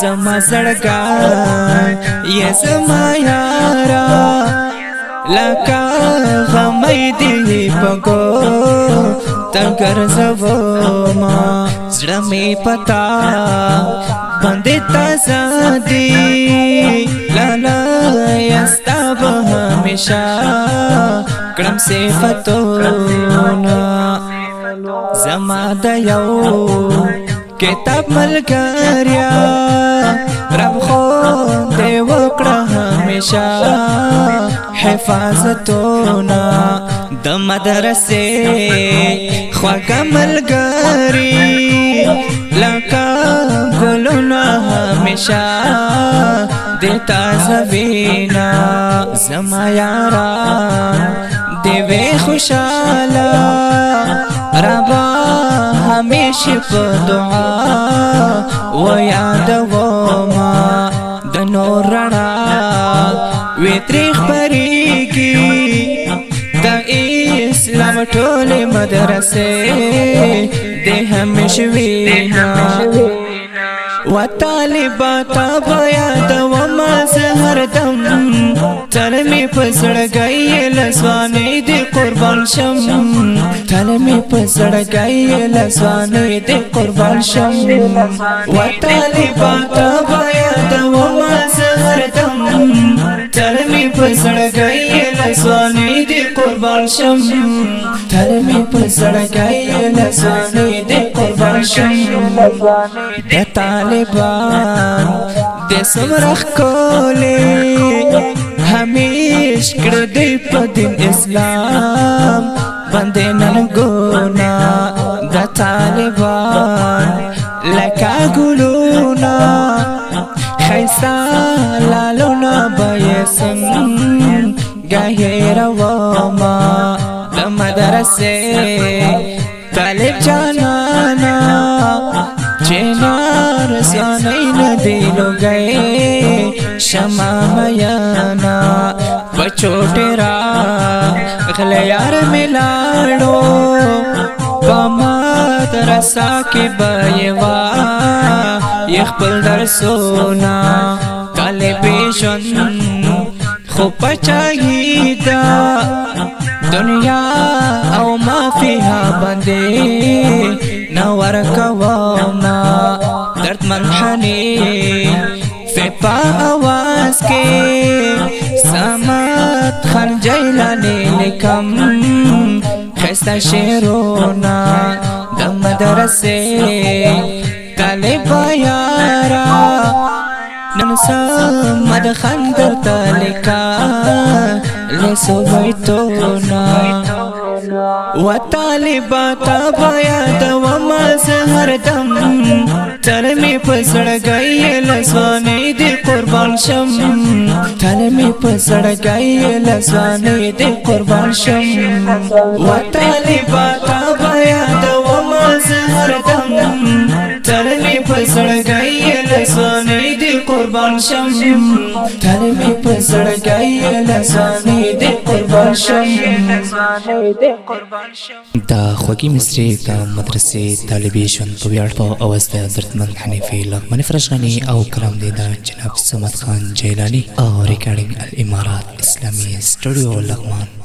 زما زړګا یا زما یارا لکه غمې دې پکو تنګر زوما زړه مې پتا باندې تازه دی لالا یستا به همیشه کړم صفتونه زما د یو کتاب ملګریا رب خو دې وکړه همیشه حفاظتونه د مدرسې خواږه ملګري لکه ګلونه همیشه دې تازه وینا زما یاران دې وې خوشاله ربا همیشه په دعا و یادوما د نور رڼا وی تریخ پریږي د اسلام ټولې مدرسې د همیشه وینا و طالباتا یادوما زه هردم تل می په زړګي لسوانې دې قربان شم تل می په زړګي لسوانې دې قربان شم و طالباتا یادوما زه هردم تل می په زړګي لسوانې دې قربان شم تل می په زړګي لسوانې دې قربان شم د طالبان د سمرخ کولې همیش کړ دې په دین اسلام باندې ننګونا د طالبان لکه ګلونا خیسا لالونا بیسن غیر وما د مدرسې طالب جانانا چنار سانئی ندیلو گئے شما میانا بچو ٹیرا غلیار ملاڑو پامات رسا کی بایوا یخپل درسونا طالبیشن خوب چاہیدا دنیا او ما فیها بندے نور کواما درد منحنی فپا آواز کے سامت خان جیلانی لکم خیستا شیرونا دم مدرسے طالب یارا ننسا مد خندر تالکا لیسو بیتونا و طالباتا یادوما زه هردم تل می په زړګي لسوانې دې قربان شم تل می په زړګي لسوانې دې قربان شم و طالباتا یادوما زه هردم تل می په زړګي لسوانې دې قربان شم تل می په زړګي لسوانې دې قربان شم دا خوږی مصری د مدرسې طالبي ژوند په ویاړ په اواز د دردمند حنیفي لغمن فرشغني او کلام دی دا جناب صمد خان جیلانی او ریکارډینګ الامارات اسلامي سټوډیو لغمان.